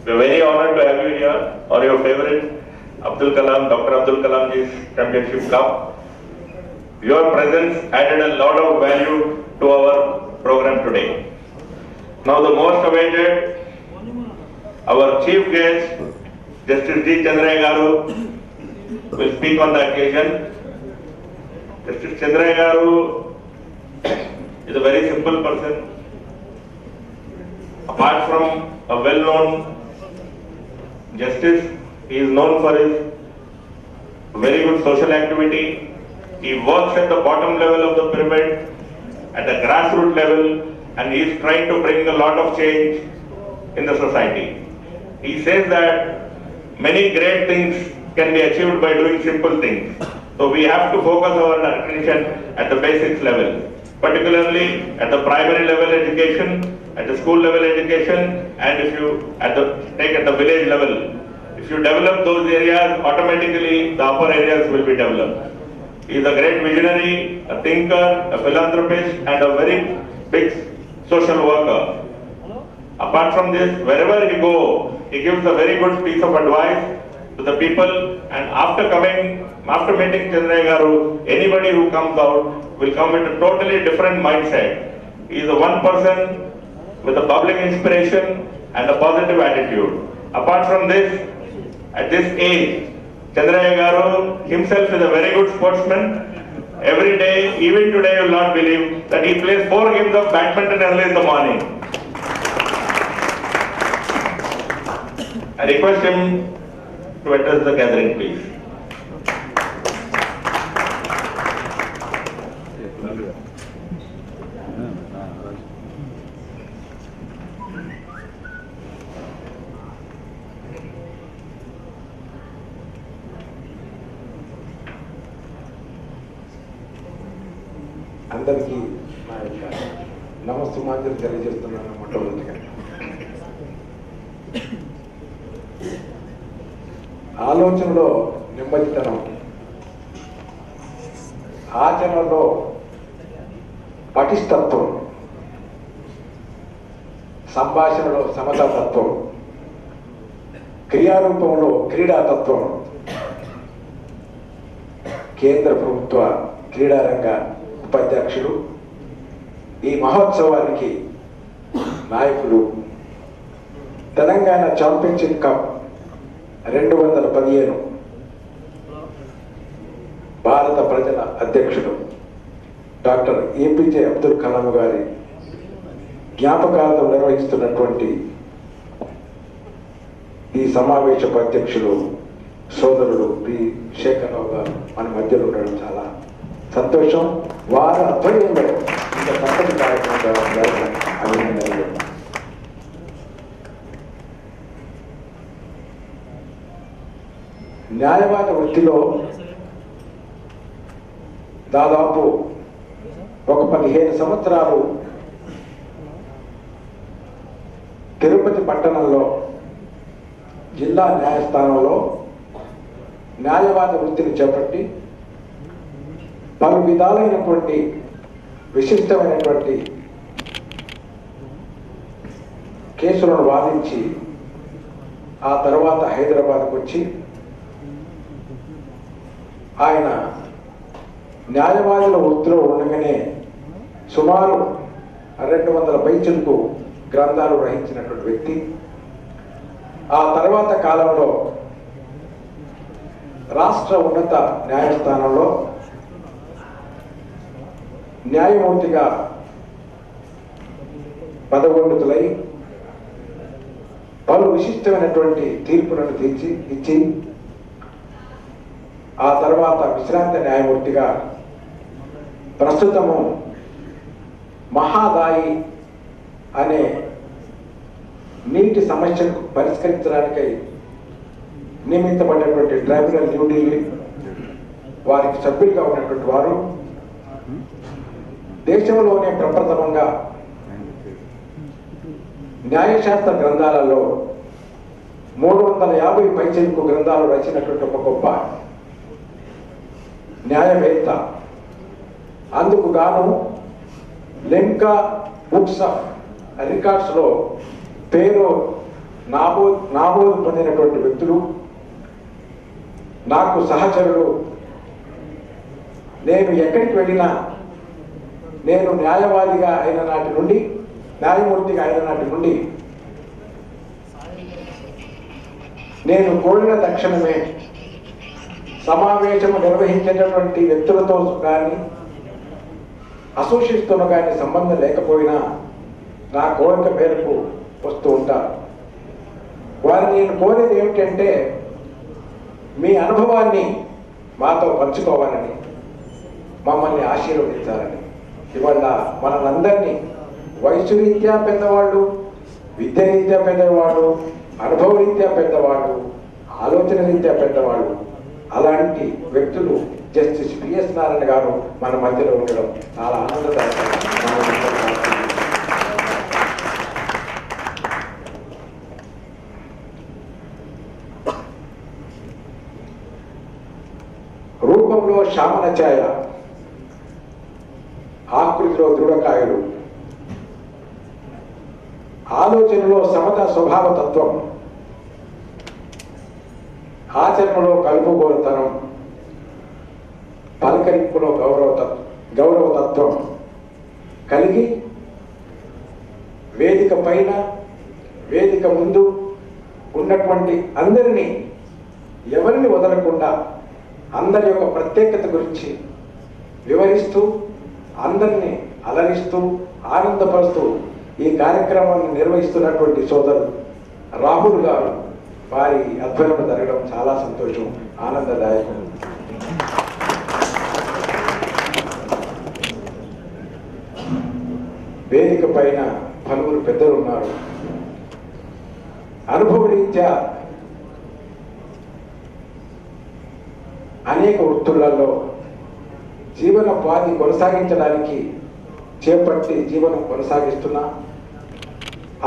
We're very honored to have you here on your favorite Abdul Kalam, Dr. Abdul Kalamji's Championship Cup. Your presence added a lot of value to our program today. Now the most awaited, our chief guest, Justice D. Chandraya Garu, will speak on the occasion. Justice Chandraya Garu is a very simple person. Apart from a well-known justice, he is known for his very good social activity. He works at the bottom level of the pyramid, at the grassroots level, and he is trying to bring a lot of change in the society. He says that many great things can be achieved by doing simple things. So we have to focus our attention at the basics level, particularly at the primary level education, at the school level education, and if you take at the village level. If you develop those areas, automatically the upper areas will be developed. He is a great visionary, a thinker, a philanthropist, and a very big social worker. Apart from this, wherever he goes, he gives a very good piece of advice to the people, and after meeting Chandraya Garu, anybody who comes out will come with a totally different mindset. He is a one person with a public inspiration and a positive attitude. Apart from this, at this age, Chandraya Garu himself is a very good sportsman. Every day, even today, you will not believe that he plays 4 games of badminton early in the morning. I request him to address the gathering, please. అందరికీ నా యొక్క నమస్సుమాంజలి తెలియజేస్తున్నాను. మొట్టమొదటిగా ఆలోచనలో నెమ్మదితనం, ఆచరణలో పటిష్టత్వం, సంభాషణలో సమతాతత్వం, క్రియారూపంలో క్రీడాతత్వం కేంద్ర ప్రభుత్వ క్రీడారంగ ఉపాధ్యక్షులు, ఈ మహోత్సవానికి నాయకులు, తెలంగాణ ఛాంపియన్షిప్ కప్ 2015 భారత ప్రజల అధ్యక్షుడు డాక్టర్ ఏపీజే అబ్దుల్ కలాం గారి జ్ఞాపకార్థం నిర్వహిస్తున్నటువంటి ఈ సమావేశపు అధ్యక్షులు సోదరుడు పి శేఖరరావు గారు మన మధ్యలో ఉండడం చాలా సంతోషం. వారి ఆధ్వర్యంలో ఇంత చక్కటి కార్యక్రమం అభినందనలు. న్యాయవాద వృత్తిలో దాదాపు ఒక 15 సంవత్సరాలు తిరుపతి పట్టణంలో జిల్లా న్యాయస్థానంలో న్యాయవాద వృత్తిని చేపట్టి పలు విధాలైనటువంటి విశిష్టమైనటువంటి కేసులను వాదించి ఆ తర్వాత హైదరాబాద్కు వచ్చి ఆయన న్యాయవాదుల వృత్తిలో ఉండగానే సుమారు 200 పైచిలకు గ్రంథాలు రచించినటువంటి వ్యక్తి. ఆ తర్వాత కాలంలో రాష్ట్ర ఉన్నత న్యాయస్థానంలో న్యాయమూర్తిగా పదవోన్నతులై పలు విశిష్టమైనటువంటి తీర్పులను ఇచ్చి ఆ తర్వాత విశ్రాంత న్యాయమూర్తిగా ప్రస్తుతము మహాదాయి అనే నీటి సమస్యను పరిష్కరించడానికై నియమించబడినటువంటి ట్రైబ్యునల్ న్యూఢిల్లీ వారికి సభ్యులుగా ఉన్నటువంటి వారు దేశంలోనే ప్రప్రథమంగా న్యాయశాస్త్ర గ్రంథాలలో 350 పైచిలకు గ్రంథాలు రచించినటువంటి ఒక గొప్ప న్యాయవేత్త. అందుకు గాను లెంకా బుక్స్ ఆఫ్ రికార్డ్స్లో పేరు నాబోధు పొందినటువంటి వ్యక్తులు, నాకు సహచరులు. నేను ఎక్కడికి వెళ్ళినా, నేను న్యాయవాదిగా అయిన నాటి నుండి, న్యాయమూర్తిగా అయిన నాటి నుండి నేను కోరిన తక్షణమే సమావేశం నిర్వహించేటటువంటి వ్యక్తులతో కానీ అసోసియేట్స్తో కానీ సంబంధం లేకపోయినా నా కోరిక మేరకు వస్తూ ఉంటారు. వారిని నేను కోరేది ఏమిటంటే, మీ అనుభవాన్ని మాతో పంచుకోవాలని, మమ్మల్ని ఆశీర్వదించాలని. ఇవాళ మనందరినీ వయసు రీత్యా పెద్దవాళ్ళు, విద్య రీత్యా పెద్దవాళ్ళు, అనుభవ రీత్యా పెద్దవాళ్ళు, ఆలోచన రీత్యా పెద్దవాళ్ళు, అలాంటి వ్యక్తులు జస్టిస్ పిఎస్ నారాయణ గారు మన మధ్యలో ఉండడం చాలా ఆనందదాయకం. రూపంలో శామన ఛాయ, ఆకృతిలో దృఢకాయుడు, ఆలోచనలో సమత స్వభావ తత్వం, ఆచరణలో కలుపుగోలుతనం, పలకరింపులో గౌరవతత్వం కలిగి వేదిక పైన, వేదిక ముందు ఉన్నటువంటి అందరినీ, ఎవరిని వదలకుండా అందరి యొక్క ప్రత్యేకత గురించి వివరిస్తూ, అందరినీ అలరిస్తూ, ఆనందపరుస్తూ ఈ కార్యక్రమాన్ని నిర్వహిస్తున్నటువంటి సోదరుడు రాహుల్ గారు, వారి అధ్వర్యంలో జరగడం చాలా సంతోషం, ఆనందదాయకం. వేదిక పైన పలువురు పెద్దలు ఉన్నారు. అనుభవ రీత్యా అనేక వృత్తులలో జీవనోపాధి కొనసాగించడానికి చేపట్టి జీవనం కొనసాగిస్తున్నా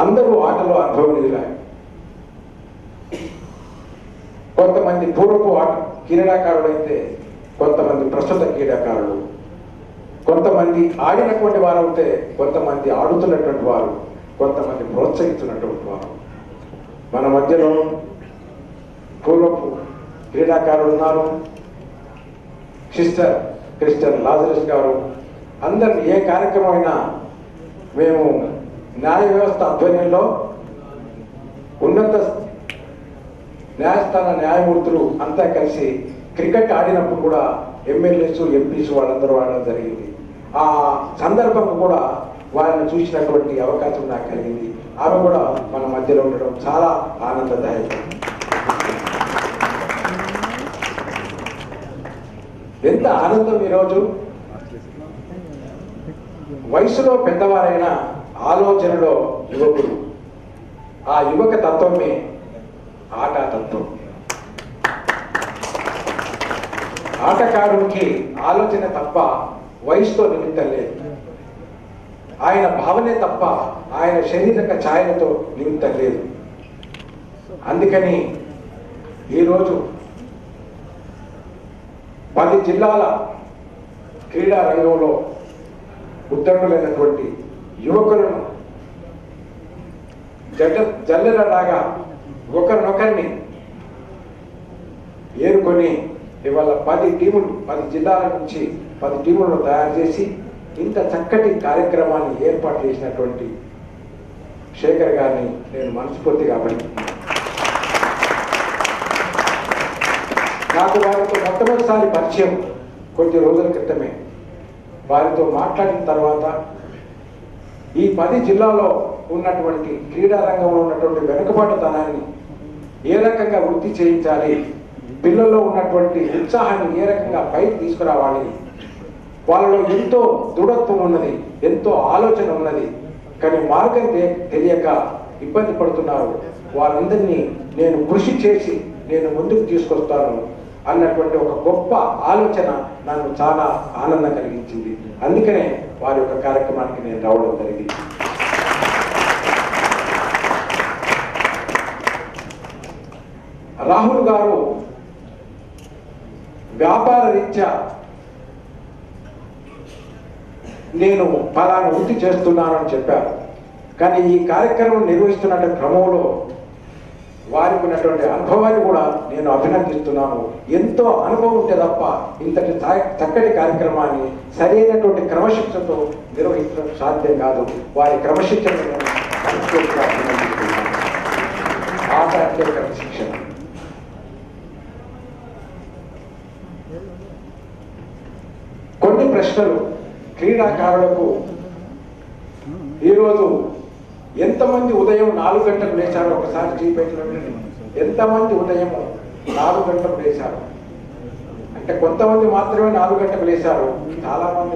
అందరూ ఆటలో అనుభవనీయులే. కొంతమంది పూర్వపు క్రీడాకారులు అయితే, కొంతమంది ప్రస్తుత క్రీడాకారులు, కొంతమంది ఆడినటువంటి వారు అయితే, కొంతమంది ఆడుతున్నటువంటి వారు, కొంతమంది ప్రోత్సహిస్తున్నటువంటి వారు. మన మధ్యలో పూర్వపు క్రీడాకారులు ఉన్నారు. సిస్టర్ క్రిస్టియన్ లాజరస్ గారు, అందరినీ ఏ కార్యక్రమమైనా మేము న్యాయ వ్యవస్థ ఆధ్వర్యంలో ఉన్నత న్యాయస్థాన న్యాయమూర్తులు అంతా కలిసి క్రికెట్ ఆడినప్పుడు కూడా ఎమ్మెల్యేస్, ఎంపీస్ వాళ్ళందరూ ఆడడం జరిగింది. ఆ సందర్భంగా కూడా వారిని చూసినటువంటి అవకాశం నాకు కలిగింది. ఆమె కూడా మన మధ్యలో ఉండడం చాలా ఆనందదాయకం. ఎంత ఆనందం! ఈరోజు వయసులో పెద్దవారైన ఆలోచనలో యువకులు, ఆ యువక తత్వమే ఆటా తత్వం. ఆటకారునికి ఆలోచన తప్ప వయసుతో నిమిత్తం లేదు. ఆయన భావనే తప్ప ఆయన శారీరక ఛాయలతో నిమిత్తం లేదు. అందుకని ఈరోజు 10 జిల్లాల క్రీడా రంగంలో ఉత్తర్వులైనటువంటి యువకులను జల్లెలలాగా ఒకరినొకరిని ఏరుకొని ఇవాళ 10 జిల్లాల నుంచి 10 టీములను తయారు చేసి ఇంత చక్కటి కార్యక్రమాన్ని ఏర్పాటు చేసినటువంటి శేఖర్ గారిని నేను మనస్ఫూర్తిగా అభినందిస్తున్నాను. నాకు వారితో మొట్టమొదటిసారి పరిచయం కొద్ది రోజుల క్రితమే. వారితో మాట్లాడిన తర్వాత ఈ 10 జిల్లాలో ఉన్నటువంటి క్రీడా రంగంలో ఉన్నటువంటి వెనుకబాటుతనాన్ని ఏ రకంగా వృద్ధి చేయించాలి, పిల్లల్లో ఉన్నటువంటి ఉత్సాహాన్ని ఏ రకంగా పైకి తీసుకురావాలి, వాళ్ళలో ఎంతో దృఢత్వం ఉన్నది, ఎంతో ఆలోచన ఉన్నది, కానీ మార్గం తెలియక ఇబ్బంది పడుతున్నారు. వారందరినీ నేను కృషి చేసి నేను ముందుకు తీసుకొస్తాను అన్నటువంటి ఒక గొప్ప ఆలోచన నన్ను చాలా ఆనందం కలిగించింది. అందుకనే వారి యొక్క కార్యక్రమానికి నేను రావడం జరిగింది. రాహుల్ గారు వ్యాపార రీత్యా నేను ఫలానా వృత్తి చేస్తున్నానని చెప్పారు. కానీ ఈ కార్యక్రమం నిర్వహిస్తున్న క్రమంలో వారికి ఉన్నటువంటి అనుభవాన్ని కూడా నేను అభినందిస్తున్నాను. ఎంతో అనుభవం ఉంటే తప్ప ఇంతటి చక్కటి కార్యక్రమాన్ని సరైనటువంటి క్రమశిక్షణతో నిర్వహించడం సాధ్యం కాదు. వారి క్రమశిక్షణను మనస్ఫూర్తిగా అభినందిస్తున్నాను. ఆట అంటే క్రమశిక్షణ. కొన్ని ప్రశ్నలు క్రీడాకారులకు ఈరోజు ఎంతమంది ఉదయం 4 గంటలకు లేచారో ఒకసారి జీపెట్లో ఎంతమంది ఉదయం 4 గంటలకు లేచారు అంటే కొంతమంది మాత్రమే 4 గంటలకు లేచారు. చాలా మంది